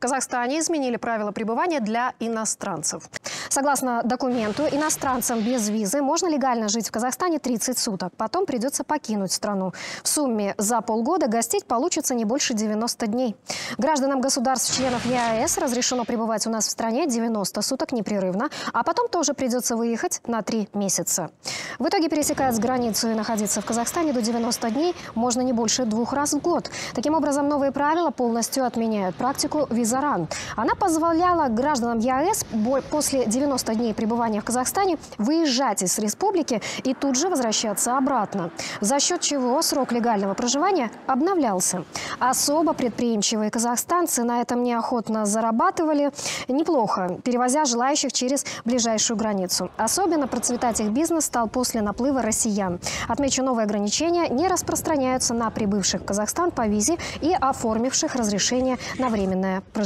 Казахстане изменили правила пребывания для иностранцев. Согласно документу, иностранцам без визы можно легально жить в Казахстане 30 суток. Потом придется покинуть страну. В сумме за полгода гостить получится не больше 90 дней. Гражданам государств-членов ЕАЭС разрешено пребывать у нас в стране 90 суток непрерывно, а потом тоже придется выехать на 3 месяца. В итоге пересекать границу и находиться в Казахстане до 90 дней можно не больше 2 раз в год. Таким образом, новые правила полностью отменяют практику «Визаран». Она позволяла гражданам ЕАЭС после 90 дней пребывания в Казахстане выезжать из республики и тут же возвращаться обратно, за счет чего срок легального проживания обновлялся. Особо предприимчивые казахстанцы на этом неохотно зарабатывали неплохо, перевозя желающих через ближайшую границу. Особенно процветать их бизнес стал после наплыва россиян. Отмечу, новые ограничения не распространяются на прибывших в Казахстан по визе и оформивших разрешение на временное проживание.